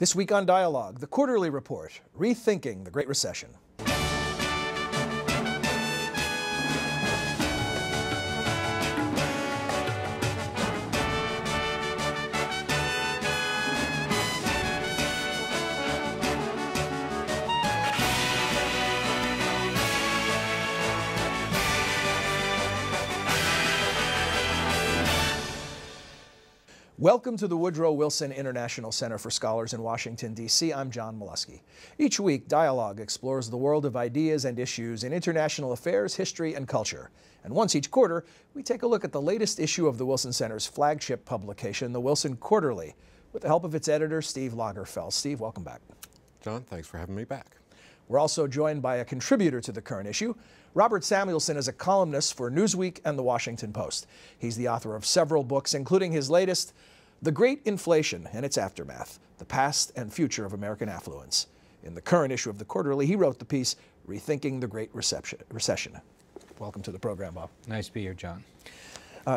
This week on Dialogue, the quarterly report, Rethinking the Great Recession. Welcome to the Woodrow Wilson International Center for Scholars in Washington, D.C. I'm John Milewski. Each week, Dialogue explores the world of ideas and issues in international affairs, history, and culture. And once each quarter, we take a look at the latest issue of the Wilson Center's flagship publication, the Wilson Quarterly, with the help of its editor, Steve Lagerfeld. Steve, welcome back. John, thanks for having me back. We're also joined by a contributor to the current issue. Robert Samuelson is a columnist for Newsweek and the Washington Post. He's the author of several books, including his latest, The Great Inflation and Its Aftermath, The Past and Future of American Affluence. In the current issue of the Quarterly, he wrote the piece, Rethinking the Great Recession. Welcome to the program, Bob. Nice to be here, John.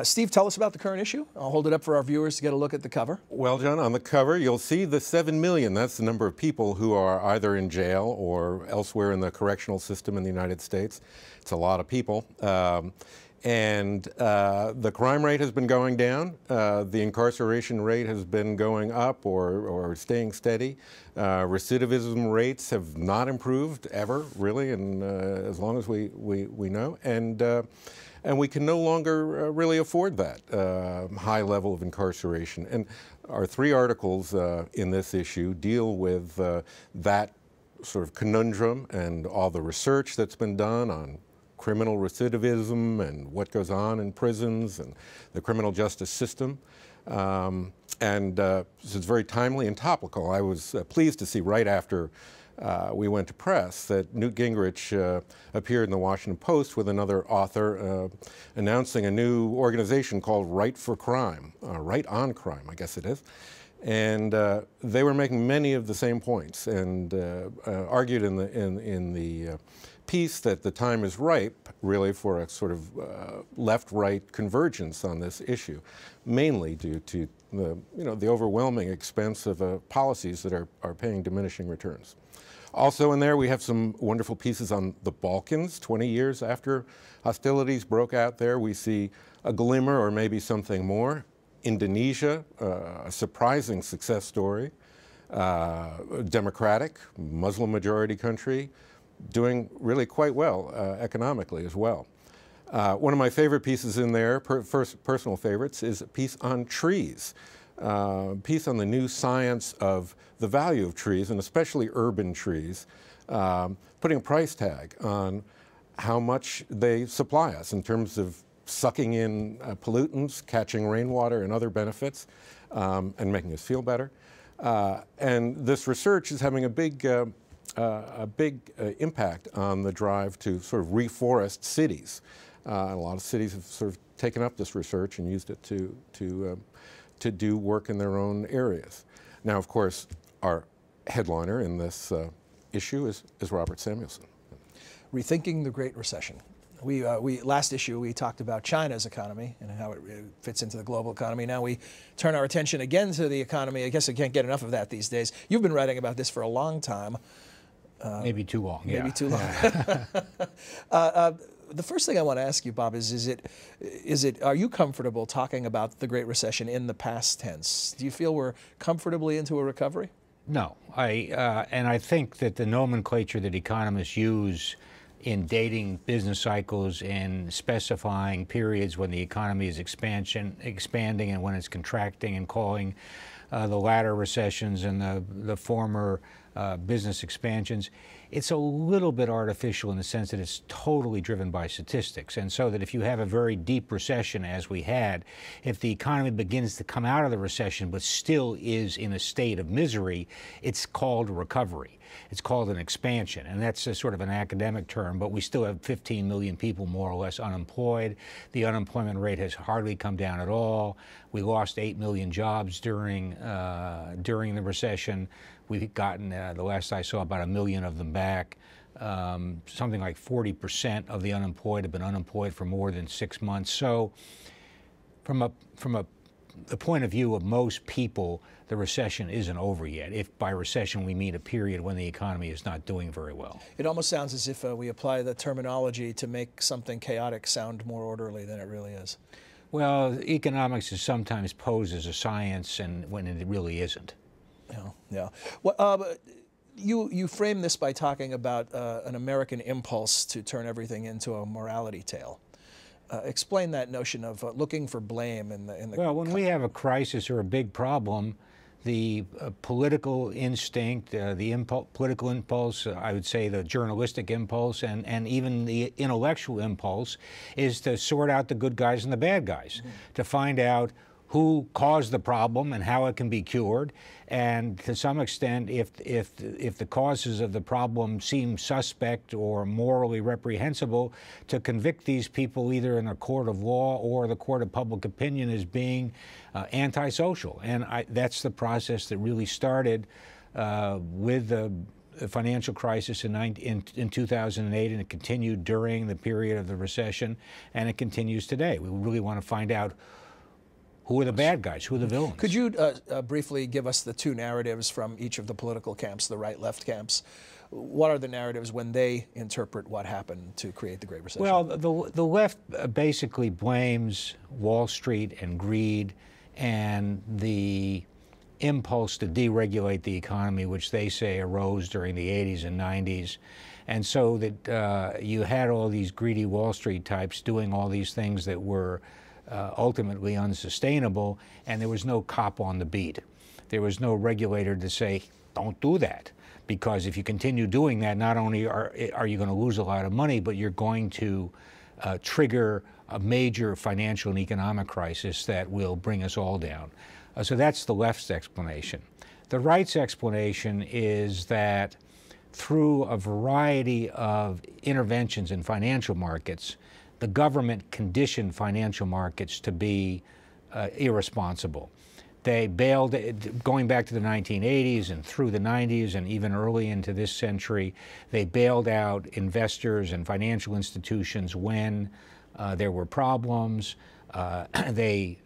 Steve, tell us about the current issue. I'll hold it up for our viewers to get a look at the cover. Well, John, on the cover, you'll see the 7 million. That's the number of people who are either in jail or elsewhere in the correctional system in the United States. It's a lot of people. And the crime rate has been going down. The incarceration rate has been going up or staying steady. Recidivism rates have not improved ever, really, and as long as we know. And we can no longer really afford that high level of incarceration. And our 3 articles in this issue deal with that sort of conundrum and all the research that's been done on criminal recidivism and what goes on in prisons and the criminal justice system. This is very timely and topical. I was pleased to see right after we went to press that Newt Gingrich appeared in the Washington Post with another author announcing a new organization called Right for Crime, Right on Crime, I guess it is. And they were making many of the same points and argued in the piece that the time is ripe, really, for a sort of left-right convergence on this issue, mainly due to the overwhelming expense of policies that are paying diminishing returns. Also in there, we have some wonderful pieces on the Balkans. 20 years after hostilities broke out there, we see a glimmer or maybe something more. Indonesia, a surprising success story. Democratic, Muslim-majority country, doing really quite well economically as well. One of my favorite pieces in there, personal favorites, is a piece on trees. A piece on the new science of the value of trees, and especially urban trees, putting a price tag on how much they supply us in terms of sucking in pollutants, catching rainwater and other benefits, and making us feel better. And this research is having a big impact on the drive to sort of reforest cities. A lot of cities have sort of taken up this research and used it to do work in their own areas. Now, of course, our headliner in this issue is Robert Samuelson. Rethinking the Great Recession. Last issue, we talked about China's economy and how it fits into the global economy. Now we turn our attention again to the economy. I guess I can't get enough of that these days. You've been writing about this for a long time. Maybe too long. Maybe too long. The first thing I want to ask you, Bob, are you comfortable talking about the Great Recession in the past tense? Do you feel we're comfortably into a recovery? No, and I think that the nomenclature that economists use in dating business cycles and specifying periods when the economy is expanding and when it's contracting, and calling the latter recessions and the former business expansions, it's a little bit artificial in the sense that it's totally driven by statistics. And so that if you have a very deep recession, as we had, if the economy begins to come out of the recession but still is in a state of misery, it's called a recovery. It's called an expansion, and that's a sort of an academic term, but we still have 15 million people more or less unemployed. The unemployment rate has hardly come down at all. We lost 8 million jobs during the recession. We've gotten, the last I saw, about 1 million of them back. Something like 40% of the unemployed have been unemployed for more than 6 months. So from a the point of view of most people, the recession isn't over yet. If by recession we mean a period when the economy is not doing very well. It almost sounds as if we apply the terminology to make something chaotic sound more orderly than it really is. Well, economics is sometimes posed as a science, and when it really isn't. Yeah, yeah. Well, you frame this by talking about an American impulse to turn everything into a morality tale. Explain that notion of looking for blame in the. Well, when we have a crisis or a big problem, the political instinct, the political impulse, I would say the journalistic impulse, and even the intellectual impulse is to sort out the good guys and the bad guys, to find out who caused the problem and how it can be cured, and to some extent, if the causes of the problem seem suspect or morally reprehensible, to convict these people either in a court of law or the court of public opinion as being antisocial. And that's the process that really started with the financial crisis in 2008, and it continued during the period of the recession, and it continues today. We really want to find out who are the bad guys, who are the villains. Could you briefly give us the two narratives from each of the political camps, the right-left camps? What are the narratives when they interpret what happened to create the Great Recession? Well, the left basically blames Wall Street and greed and the impulse to deregulate the economy, which they say arose during the 80s and 90s. And so that you had all these greedy Wall Street types doing all these things that were ultimately unsustainable, and there was no cop on the beat. There was no regulator to say, don't do that, because if you continue doing that, not only are you going to lose a lot of money, but you're going to trigger a major financial and economic crisis that will bring us all down. So that's the left's explanation. The right's explanation is that through a variety of interventions in financial markets, the government conditioned financial markets to be irresponsible. They bailed, going back to the 1980s and through the 90s and even early into this century, they bailed out investors and financial institutions when there were problems. They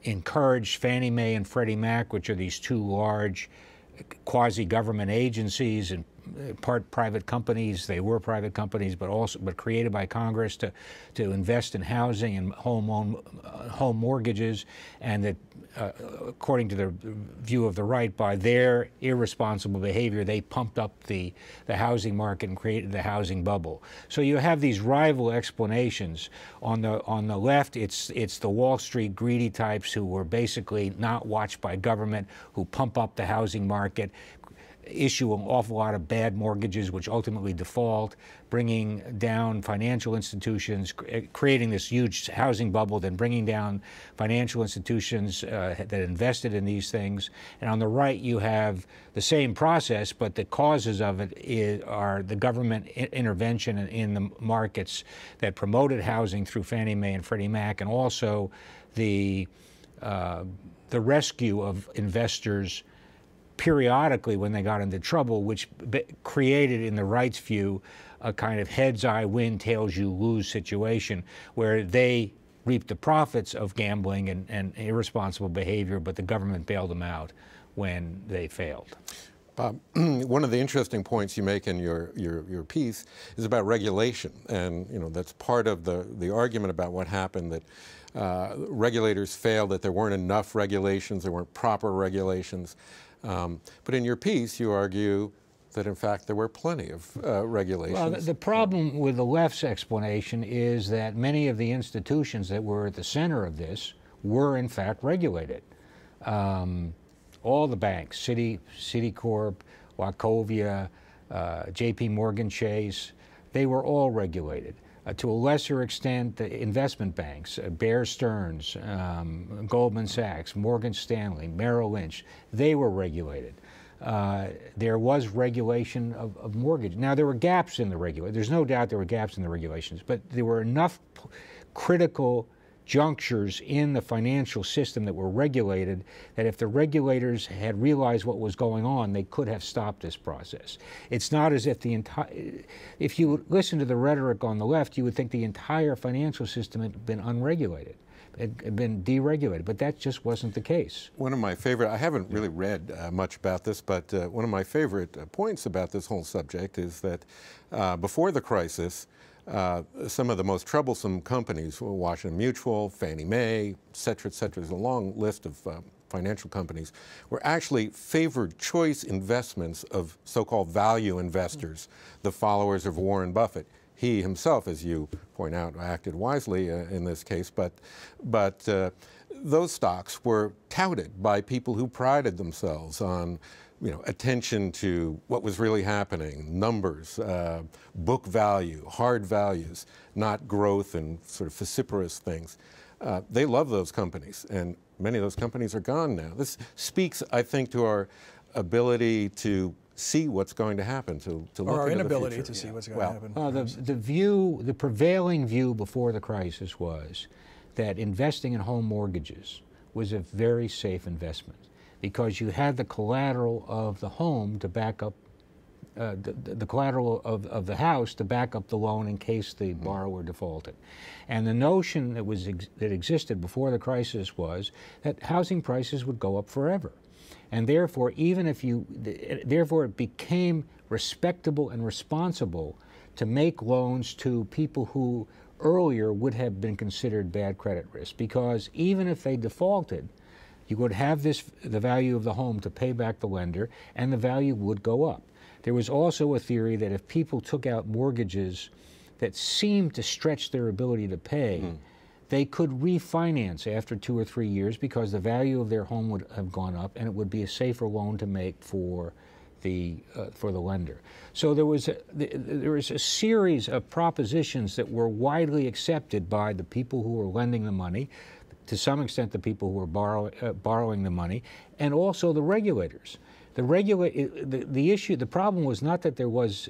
encouraged Fannie Mae and Freddie Mac, which are these two large quasi-government agencies and part private companies. They were private companies, but created by Congress to invest in housing and home mortgages, and that according to the view of the right, by their irresponsible behavior, they pumped up the housing market and created the housing bubble. So you have these rival explanations. On the left, it's the Wall Street greedy types who were basically not watched by government, who pump up the housing market, issue an awful lot of bad mortgages, which ultimately default, bringing down financial institutions, creating this huge housing bubble, then bringing down financial institutions that invested in these things. And on the right, you have the same process, but the causes of it are the government intervention in the markets that promoted housing through Fannie Mae and Freddie Mac, and also the rescue of investors periodically when they got into trouble, which created, in the right's view, a kind of heads I win, tails you lose situation, where they reaped the profits of gambling and irresponsible behavior, but the government bailed them out when they failed. Bob, one of the interesting points you make in your piece is about regulation, and that's part of the argument about what happened, that regulators failed, that there weren't enough regulations, there weren't proper regulations. But in your piece, you argue that, in fact, there were plenty of regulations. Well, the problem with the left's explanation is that many of the institutions that were at the center of this were, in fact, regulated. All the banks, Citicorp, Wachovia, J.P. Morgan Chase, they were all regulated. To a lesser extent, the investment banks, Bear Stearns, Goldman Sachs, Morgan Stanley, Merrill Lynch, they were regulated. There was regulation of mortgage. Now, there were gaps in the regulation. There's no doubt there were gaps in the regulations, but there were enough critical junctures in the financial system that were regulated that if the regulators had realized what was going on, they could have stopped this process. It's not as if if you listen to the rhetoric on the left, you would think the entire financial system had been unregulated. had been deregulated, but that just wasn't the case. One of my favorite, I haven't really read much about this, but one of my favorite points about this whole subject is that before the crisis, some of the most troublesome companies, Washington Mutual, Fannie Mae, et cetera, there's a long list of financial companies, were actually favored choice investments of so-called value investors, the followers of Warren Buffett. He himself, as you point out, acted wisely in this case, but those stocks were touted by people who prided themselves on, attention to what was really happening, numbers, book value, hard values, not growth and sort of vociferous things. They love those companies, and many of those companies are gone now. This speaks, I think, to our ability to see what's going to happen, to look or our into inability the future. to see what's going to happen. The prevailing view before the crisis was that investing in home mortgages was a very safe investment because you had the collateral of the home to back up, the collateral of the house to back up the loan in case the borrower defaulted. And the notion that existed before the crisis was that housing prices would go up forever. And therefore, therefore it became respectable and responsible to make loans to people who earlier would have been considered bad credit risk, because even if they defaulted, you would have the value of the home to pay back the lender, and the value would go up. There was also a theory that if people took out mortgages that seemed to stretch their ability to pay, they could refinance after 2 or 3 years because the value of their home would have gone up, and it would be a safer loan to make for the lender. So there was a series of propositions that were widely accepted by the people who were lending the money, to some extent the people who were borrowing the money, and also the regulators. The problem was not that there was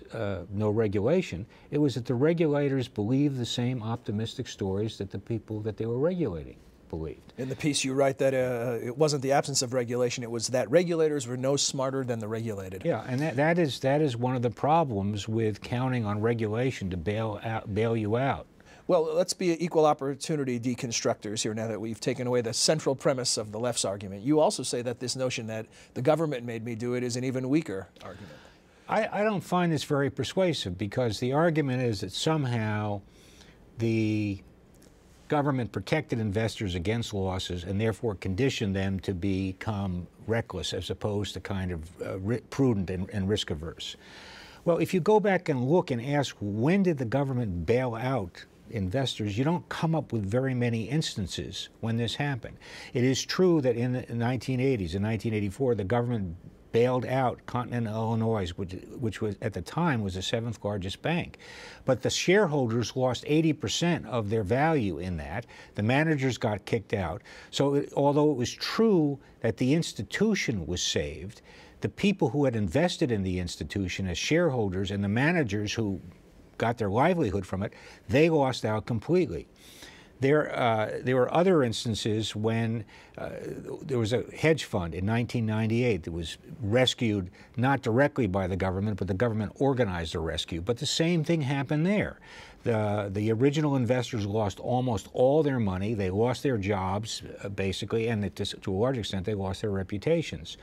no regulation. It was that the regulators believed the same optimistic stories that the people that they were regulating believed. In the piece you write that it wasn't the absence of regulation, it was that regulators were no smarter than the regulated. Yeah, and that is one of the problems with counting on regulation to bail you out. Well, let's be equal opportunity deconstructors here now that we've taken away the central premise of the left's argument. You also say that this notion that the government made me do it is an even weaker argument. I don't find this very persuasive, because the argument is that somehow the government protected investors against losses and therefore conditioned them to become reckless as opposed to kind of prudent and risk averse. Well, if you go back and look and ask, when did the government bail out investors, you don't come up with very many instances when this happened. It is true that in the 1980s, in 1984, the government bailed out Continental Illinois, which was at the time was the 7th largest bank. But the shareholders lost 80% of their value in that. The managers got kicked out. So although it was true that the institution was saved, the people who had invested in the institution as shareholders and the managers who got their livelihood from it, they lost out completely. There were other instances when there was a hedge fund in 1998 that was rescued not directly by the government, but the government organized a rescue. But the same thing happened there. The original investors lost almost all their money. They lost their jobs, basically, and to a large extent, they lost their reputations.